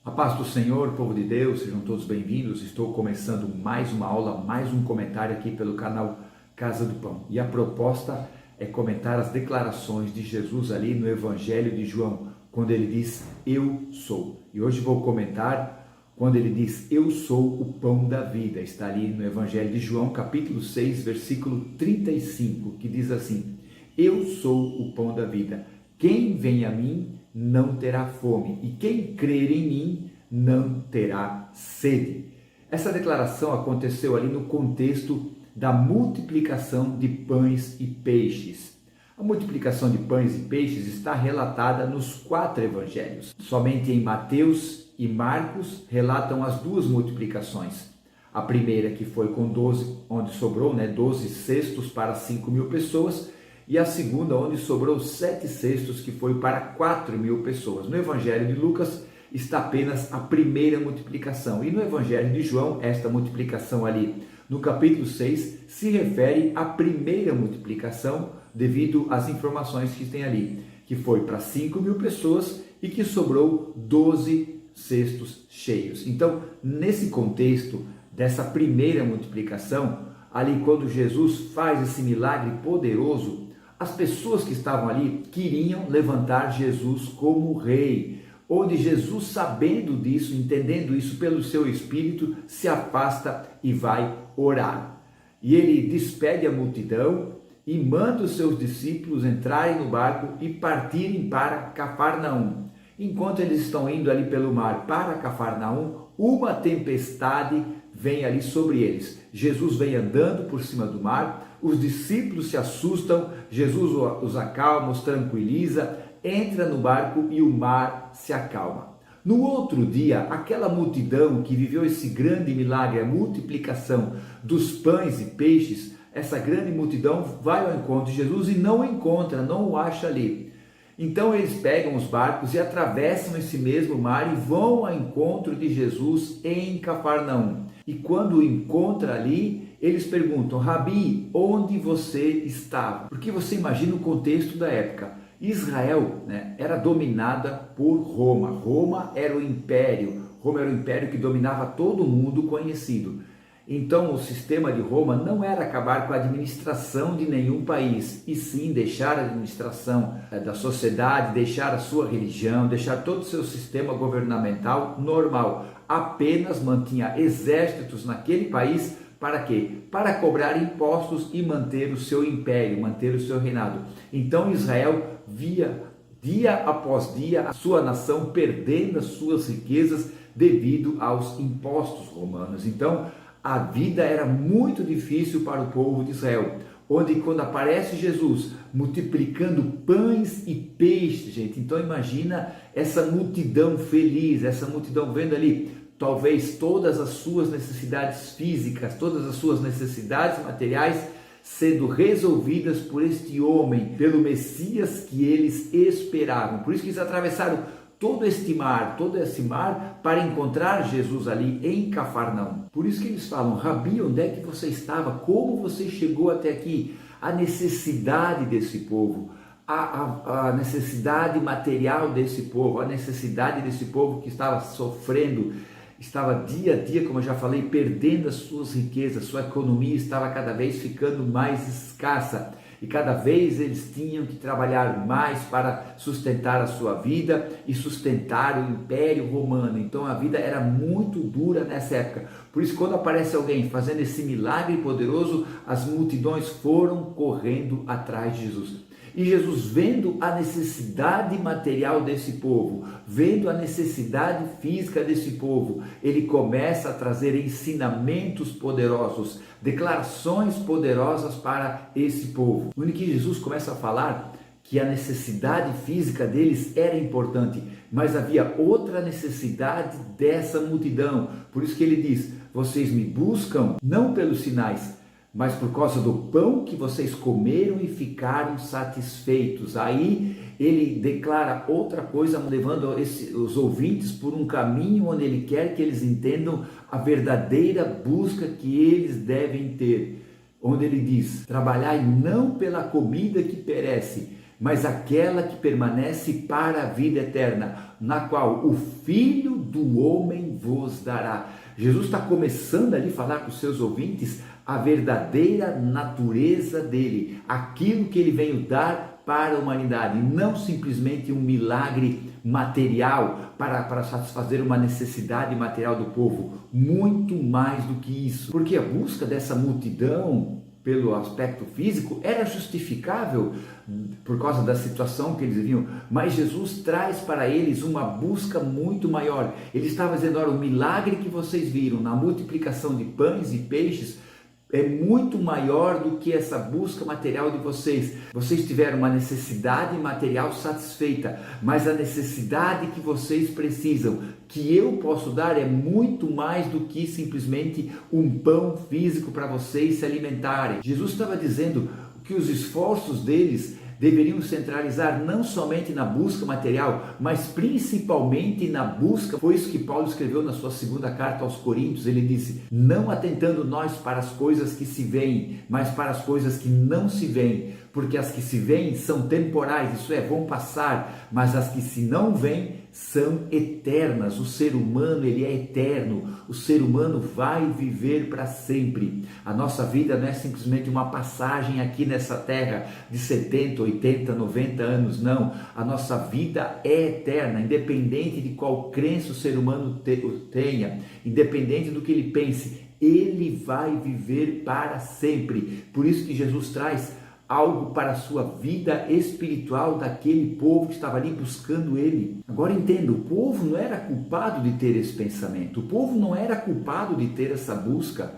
A paz do Senhor, povo de Deus, sejam todos bem-vindos. Estou começando mais uma aula, mais um comentário aqui pelo canal Casa do Pão. E a proposta é comentar as declarações de Jesus ali no Evangelho de João, quando ele diz, eu sou. E hoje vou comentar quando ele diz, eu sou o pão da vida. Está ali no Evangelho de João, capítulo 6, versículo 35, que diz assim, eu sou o pão da vida. Quem vem a mim não terá fome, e quem crer em mim não terá sede. Essa declaração aconteceu ali no contexto da multiplicação de pães e peixes. A multiplicação de pães e peixes está relatada nos 4 evangelhos. Somente em Mateus e Marcos relatam as 2 multiplicações. A primeira que foi com 12, onde sobrou 12 cestos para 5.000 pessoas, e a segunda onde sobrou 7 cestos, que foi para 4.000 pessoas. No Evangelho de Lucas está apenas a primeira multiplicação, e no Evangelho de João, esta multiplicação ali no capítulo 6, se refere à primeira multiplicação, devido às informações que tem ali, que foi para 5.000 pessoas e que sobrou 12 cestos cheios. Então, nesse contexto dessa primeira multiplicação, ali quando Jesus faz esse milagre poderoso, as pessoas que estavam ali queriam levantar Jesus como rei, onde Jesus, sabendo disso, entendendo isso pelo seu espírito, se afasta e vai orar. E ele despede a multidão e manda os seus discípulos entrarem no barco e partirem para Cafarnaum. Enquanto eles estão indo ali pelo mar para Cafarnaum, uma tempestade vem ali sobre eles. Jesus vem andando por cima do mar, os discípulos se assustam, Jesus os acalma, os tranquiliza, entra no barco e o mar se acalma. No outro dia, aquela multidão que viveu esse grande milagre, a multiplicação dos pães e peixes, essa grande multidão vai ao encontro de Jesus e não o encontra, não o acha ali. Então eles pegam os barcos e atravessam esse mesmo mar e vão ao encontro de Jesus em Cafarnaum. E quando o encontra ali, eles perguntam, Rabi, onde você estava? Porque você imagina o contexto da época. Israel era dominada por Roma. Roma era o império que dominava todo o mundo conhecido. Então o sistema de Roma não era acabar com a administração de nenhum país, e sim deixar a administração da sociedade, deixar a sua religião, deixar todo o seu sistema governamental normal. Apenas mantinha exércitos naquele país. Para quê? Para cobrar impostos e manter o seu império, manter o seu reinado. Então Israel via dia após dia a sua nação perdendo as suas riquezas devido aos impostos romanos. Então a vida era muito difícil para o povo de Israel, onde quando aparece Jesus multiplicando pães e peixes, gente, então imagina essa multidão feliz, essa multidão vendo ali talvez todas as suas necessidades físicas, todas as suas necessidades materiais sendo resolvidas por este homem, pelo Messias que eles esperavam. Por isso que eles atravessaram todo esse mar para encontrar Jesus ali em Cafarnaum. Por isso que eles falam, Rabi, onde é que você estava? Como você chegou até aqui? A necessidade desse povo, a necessidade material desse povo, a necessidade desse povo que estava sofrendo, estava dia a dia, como eu já falei, perdendo as suas riquezas, sua economia estava cada vez ficando mais escassa. E cada vez eles tinham que trabalhar mais para sustentar a sua vida e sustentar o Império Romano. Então a vida era muito dura nessa época. Por isso, quando aparece alguém fazendo esse milagre poderoso, as multidões foram correndo atrás de Jesus. E Jesus, vendo a necessidade material desse povo, vendo a necessidade física desse povo, ele começa a trazer ensinamentos poderosos, declarações poderosas para esse povo. No que Jesus começa a falar que a necessidade física deles era importante, mas havia outra necessidade dessa multidão. Por isso que ele diz, vocês me buscam não pelos sinais, mas por causa do pão que vocês comeram e ficaram satisfeitos. Aí ele declara outra coisa, levando os ouvintes por um caminho onde ele quer que eles entendam a verdadeira busca que eles devem ter. Onde ele diz, trabalhai não pela comida que perece, mas aquela que permanece para a vida eterna, na qual o Filho do Homem vos dará. Jesus está começando ali a falar para os seus ouvintes a verdadeira natureza dele, aquilo que ele veio dar para a humanidade, não simplesmente um milagre material para satisfazer uma necessidade material do povo, muito mais do que isso, porque a busca dessa multidão pelo aspecto físico era justificável por causa da situação que eles viviam, mas Jesus traz para eles uma busca muito maior. Ele estava dizendo: olha, o milagre que vocês viram na multiplicação de pães e peixes é muito maior do que essa busca material de vocês. Vocês tiveram uma necessidade material satisfeita, mas a necessidade que vocês precisam, que eu posso dar, é muito mais do que simplesmente um pão físico para vocês se alimentarem. Jesus estava dizendo que os esforços deles deveriam centralizar não somente na busca material, mas principalmente na busca. Foi isso que Paulo escreveu na sua segunda carta aos Coríntios. Ele disse: não atentando nós para as coisas que se veem, mas para as coisas que não se veem, porque as que se veem são temporais, isso é, vão passar, mas as que se não veem são eternas. O ser humano, ele é eterno, o ser humano vai viver para sempre. A nossa vida não é simplesmente uma passagem aqui nessa terra de 70, 80, 90 anos, não. A nossa vida é eterna, independente de qual crença o ser humano tenha, independente do que ele pense, ele vai viver para sempre. Por isso que Jesus traz algo para a sua vida espiritual daquele povo que estava ali buscando ele. Agora entenda, o povo não era culpado de ter esse pensamento, o povo não era culpado de ter essa busca,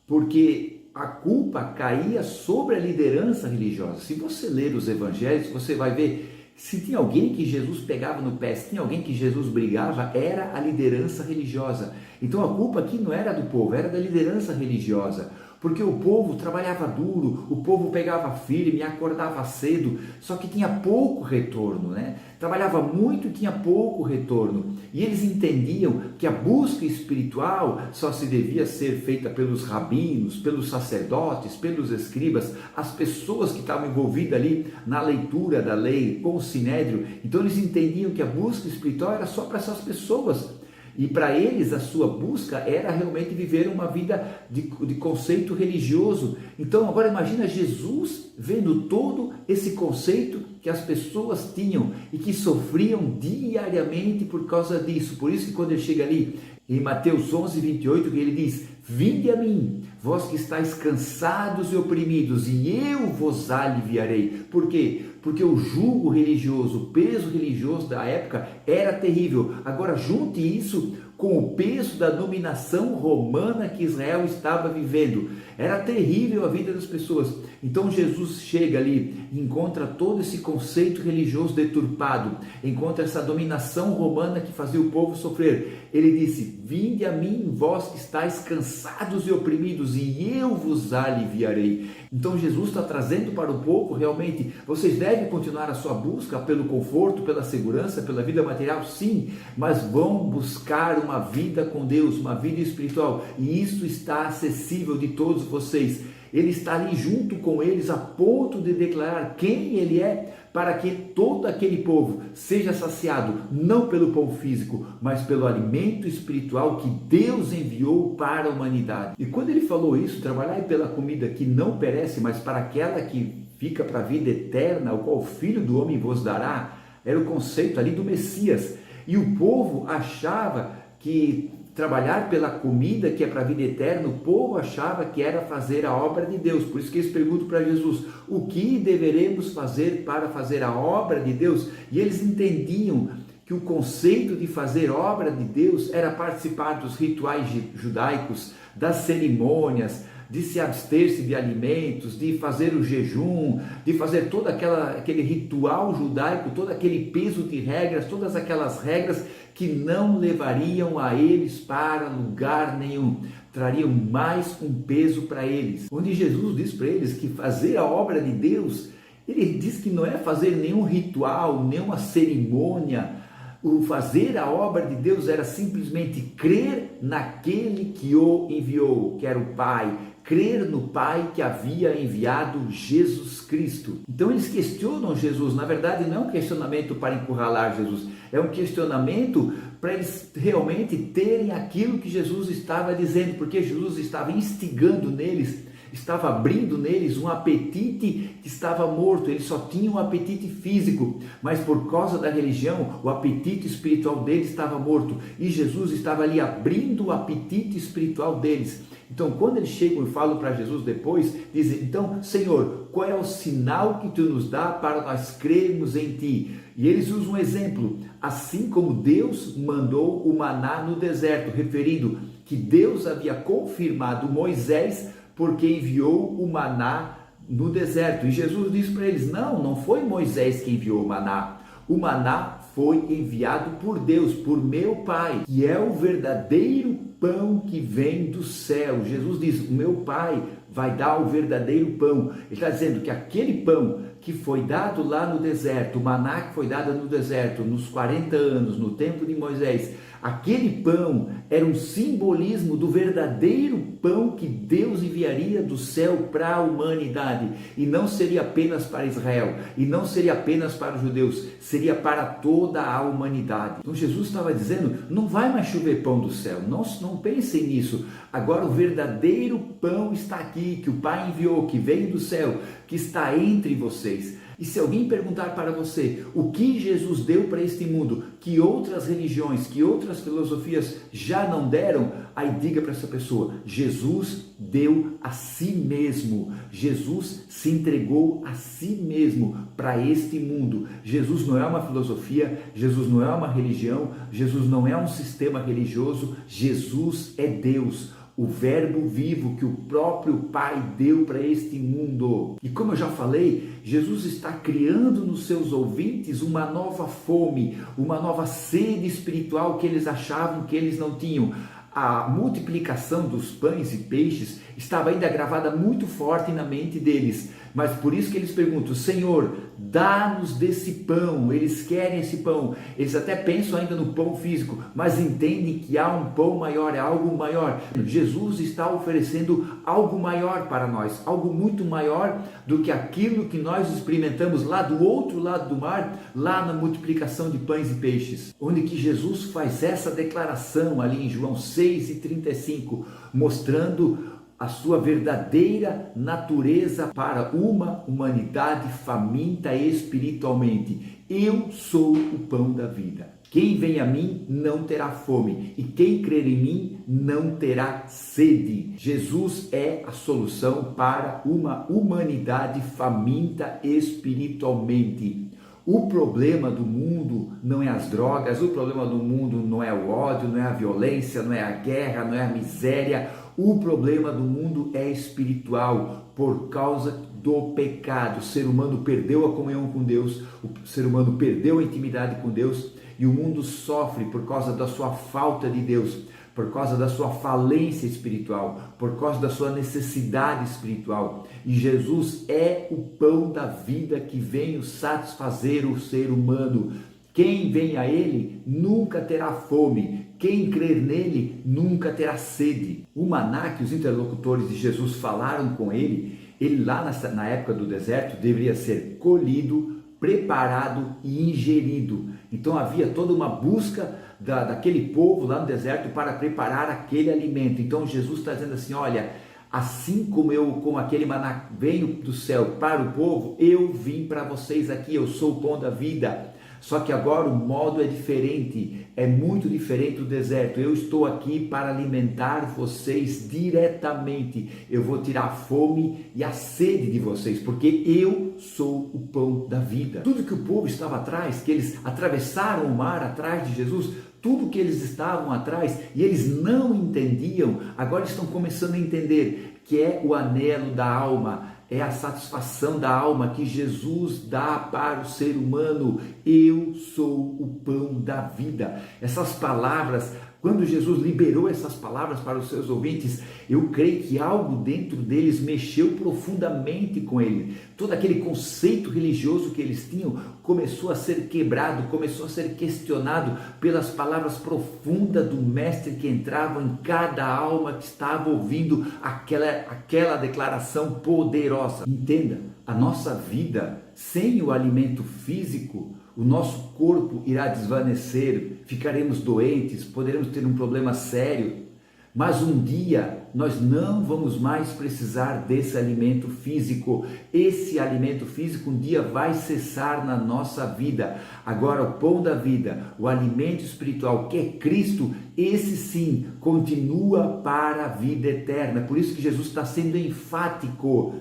porque a culpa caía sobre a liderança religiosa. Se você ler os evangelhos, você vai ver, se tinha alguém que Jesus pegava no pé, se tinha alguém que Jesus brigava, era a liderança religiosa. Então a culpa aqui não era do povo, era da liderança religiosa. Porque o povo trabalhava duro, o povo pegava firme, acordava cedo, só que tinha pouco retorno, né? Trabalhava muito e tinha pouco retorno. E eles entendiam que a busca espiritual só se devia ser feita pelos rabinos, pelos sacerdotes, pelos escribas, as pessoas que estavam envolvidas ali na leitura da lei, com o sinédrio. Então eles entendiam que a busca espiritual era só para essas pessoas. E para eles a sua busca era realmente viver uma vida de conceito religioso. Então agora imagina Jesus vendo todo esse conceito que as pessoas tinham e que sofriam diariamente por causa disso. Por isso que quando ele chega ali em Mateus 11, 28, que ele diz: vinde a mim, vós que estáis cansados e oprimidos, e eu vos aliviarei. Por quê? Porque o jugo religioso, o peso religioso da época era terrível. Agora junte isso com o peso da dominação romana que Israel estava vivendo. Era terrível a vida das pessoas. Então Jesus chega ali, encontra todo esse conceito religioso deturpado, encontra essa dominação romana que fazia o povo sofrer. Ele disse: vinde a mim, vós que estáis cansados e oprimidos, e eu vos aliviarei. Então Jesus está trazendo para o povo realmente: vocês devem continuar a sua busca pelo conforto, pela segurança, pela vida material, sim, mas vão buscar uma vida com Deus, uma vida espiritual, e isso está acessível de todos vocês. Ele está ali junto com eles a ponto de declarar quem ele é, para que todo aquele povo seja saciado, não pelo pão físico, mas pelo alimento espiritual que Deus enviou para a humanidade. E quando ele falou isso, trabalhai pela comida que não perece, mas para aquela que fica para a vida eterna, o qual o Filho do Homem vos dará, era o conceito ali do Messias. E o povo achava que trabalhar pela comida que é para a vida eterna, o povo achava que era fazer a obra de Deus. Por isso que eles perguntam para Jesus: o que deveremos fazer para fazer a obra de Deus? E eles entendiam que o conceito de fazer obra de Deus era participar dos rituais judaicos, das cerimônias, de se abster-se de alimentos, de fazer o jejum, de fazer todo aquele ritual judaico, todo aquele peso de regras, todas aquelas regras que não levariam a eles para lugar nenhum, trariam mais um peso para eles. Onde Jesus diz para eles que fazer a obra de Deus, ele diz que não é fazer nenhum ritual, nenhuma cerimônia. O fazer a obra de Deus era simplesmente crer naquele que o enviou, que era o Pai, crer no Pai que havia enviado Jesus Cristo. Então eles questionam Jesus. Na verdade, não é um questionamento para encurralar Jesus, é um questionamento para eles realmente terem aquilo que Jesus estava dizendo, porque Jesus estava instigando neles, estava abrindo neles um apetite que estava morto. Eles só tinham um apetite físico, mas por causa da religião, o apetite espiritual deles estava morto, e Jesus estava ali abrindo o apetite espiritual deles. Então, quando eles chegam e falam para Jesus depois, dizem: então, Senhor, qual é o sinal que tu nos dá para nós crermos em ti? E eles usam um exemplo: assim como Deus mandou o maná no deserto, referindo que Deus havia confirmado Moisés porque enviou o maná no deserto. E Jesus disse para eles: não foi Moisés que enviou o maná. O maná foi enviado por Deus, por meu Pai, que é o verdadeiro pão que vem do céu. Jesus diz: o meu Pai vai dar o verdadeiro pão. Ele está dizendo que aquele pão que foi dado lá no deserto, o maná que foi dado no deserto, nos 40 anos, no tempo de Moisés, aquele pão era um simbolismo do verdadeiro pão que Deus enviaria do céu para a humanidade, e não seria apenas para Israel, e não seria apenas para os judeus, seria para toda a humanidade. Então Jesus estava dizendo: não vai mais chover pão do céu, não pensem nisso, agora o verdadeiro pão está aqui, que o Pai enviou, que veio do céu, que está entre vocês. E se alguém perguntar para você o que Jesus deu para este mundo, que outras religiões, que outras filosofias já não deram, aí diga para essa pessoa: Jesus deu a si mesmo. Jesus se entregou a si mesmo para este mundo. Jesus não é uma filosofia, Jesus não é uma religião, Jesus não é um sistema religioso, Jesus é Deus, o verbo vivo que o próprio Pai deu para este mundo. E como eu já falei, Jesus está criando nos seus ouvintes uma nova fome, uma nova sede espiritual que eles achavam que eles não tinham. A multiplicação dos pães e peixes estava ainda gravada muito forte na mente deles, mas por isso que eles perguntam: Senhor, dá-nos desse pão. Eles querem esse pão, eles até pensam ainda no pão físico, mas entendem que há um pão maior, é algo maior. Jesus está oferecendo algo maior para nós, algo muito maior do que aquilo que nós experimentamos lá do outro lado do mar, lá na multiplicação de pães e peixes, onde que Jesus faz essa declaração ali em João 6:35, mostrando a sua verdadeira natureza para uma humanidade faminta espiritualmente. Eu sou o pão da vida. Quem vem a mim não terá fome, e quem crer em mim não terá sede. Jesus é a solução para uma humanidade faminta espiritualmente. O problema do mundo não é as drogas, o problema do mundo não é o ódio, não é a violência, não é a guerra, não é a miséria. O problema do mundo é espiritual, por causa do pecado. O ser humano perdeu a comunhão com Deus, o ser humano perdeu a intimidade com Deus, e o mundo sofre por causa da sua falta de Deus, por causa da sua falência espiritual, por causa da sua necessidade espiritual. E Jesus é o pão da vida que veio satisfazer o ser humano. Quem vem a Ele nunca terá fome, quem crer nele nunca terá sede. O maná que os interlocutores de Jesus falaram com ele lá na época do deserto deveria ser colhido, preparado e ingerido. Então havia toda uma busca daquele povo lá no deserto para preparar aquele alimento. Então Jesus está dizendo assim: olha, assim como aquele maná veio do céu para o povo, eu vim para vocês aqui, eu sou o pão da vida. Só que agora o modo é diferente, é muito diferente do deserto. Eu estou aqui para alimentar vocês diretamente. Eu vou tirar a fome e a sede de vocês, porque eu sou o pão da vida. Tudo que o povo estava atrás, que eles atravessaram o mar atrás de Jesus, tudo que eles estavam atrás e eles não entendiam, agora estão começando a entender, que é o anelo da alma, é a satisfação da alma que Jesus dá para o ser humano. Eu sou o pão da vida. Essas palavras, Quando Jesus liberou essas palavras para os seus ouvintes, eu creio que algo dentro deles mexeu profundamente com ele. Todo aquele conceito religioso que eles tinham começou a ser quebrado, começou a ser questionado pelas palavras profundas do Mestre que entravam em cada alma que estava ouvindo aquela declaração poderosa. Entenda, a nossa vida sem o alimento físico, o nosso corpo irá desvanecer, ficaremos doentes, poderemos ter um problema sério, mas um dia nós não vamos mais precisar desse alimento físico. Esse alimento físico um dia vai cessar na nossa vida. Agora o pão da vida, o alimento espiritual que é Cristo, esse sim continua para a vida eterna. Por isso que Jesus está sendo enfático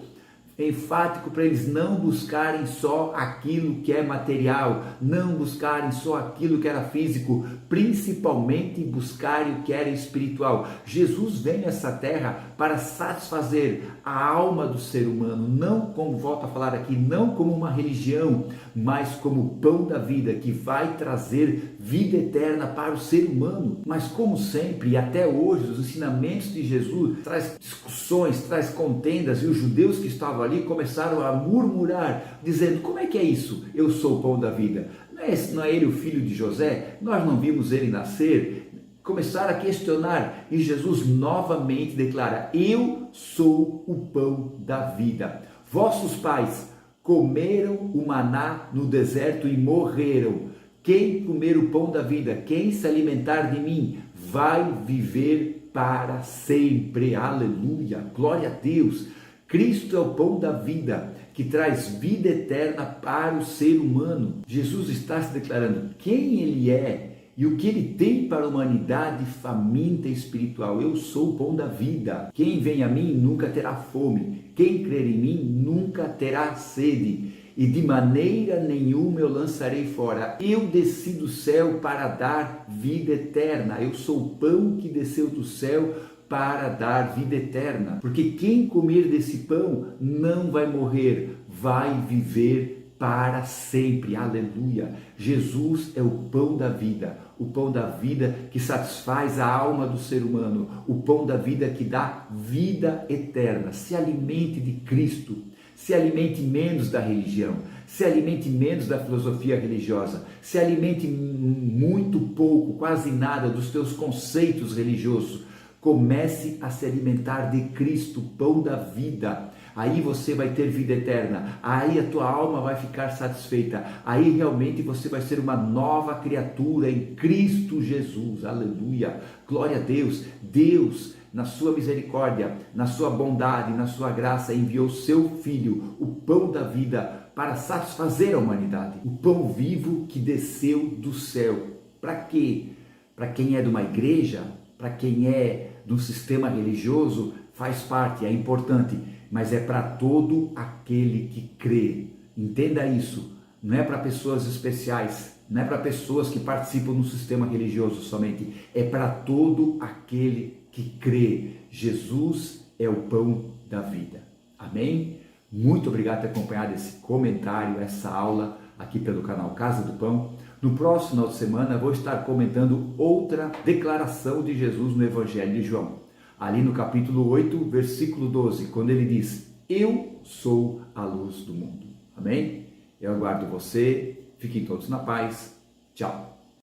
para eles não buscarem só aquilo que é material, não buscarem só aquilo que era físico, principalmente buscarem o que era espiritual. Jesus vem nessa terra para satisfazer a alma do ser humano, não como, volto a falar aqui, não como uma religião, mas como o pão da vida que vai trazer vida eterna para o ser humano. Mas como sempre e até hoje, os ensinamentos de Jesus traz discussões, traz contendas, e os judeus que estavam ali começaram a murmurar, dizendo: como é que é isso? Eu sou o pão da vida. Não é ele o filho de José? Nós não vimos ele nascer? Começaram a questionar, e Jesus novamente declara: eu sou o pão da vida. Vossos pais comeram o maná no deserto e morreram. Quem comer o pão da vida, quem se alimentar de mim, vai viver para sempre. Aleluia, glória a Deus. Cristo é o pão da vida, que traz vida eterna para o ser humano. Jesus está se declarando quem ele é e o que ele tem para a humanidade faminta espiritual. Eu sou o pão da vida. Quem vem a mim nunca terá fome. Quem crer em mim nunca terá sede. E de maneira nenhuma eu lançarei fora. Eu desci do céu para dar vida eterna. Eu sou o pão que desceu do céu para dar vida eterna. Porque quem comer desse pão não vai morrer, vai viver para sempre. Aleluia. Jesus é o pão da vida. O pão da vida que satisfaz a alma do ser humano. O pão da vida que dá vida eterna. Se alimente de Cristo. Se alimente menos da religião, se alimente menos da filosofia religiosa, se alimente muito pouco, quase nada dos teus conceitos religiosos. Comece a se alimentar de Cristo, pão da vida. Aí você vai ter vida eterna, aí a tua alma vai ficar satisfeita, aí realmente você vai ser uma nova criatura em Cristo Jesus. Aleluia, glória a Deus. Deus, na sua misericórdia, na sua bondade, na sua graça, enviou seu Filho, o pão da vida, para satisfazer a humanidade. O pão vivo que desceu do céu. Para quê? Para quem é de uma igreja, para quem é de um sistema religioso, faz parte, é importante, mas é para todo aquele que crê. Entenda isso, não é para pessoas especiais, não é para pessoas que participam do sistema religioso somente, é para todo aquele que crê. Jesus é o pão da vida. Amém? Muito obrigado por ter acompanhado esse comentário, essa aula aqui pelo canal Casa do Pão. No próximo final de semana eu vou estar comentando outra declaração de Jesus no Evangelho de João. Ali no capítulo 8, versículo 12, quando ele diz: eu sou a luz do mundo. Amém? Eu aguardo você. Fiquem todos na paz. Tchau.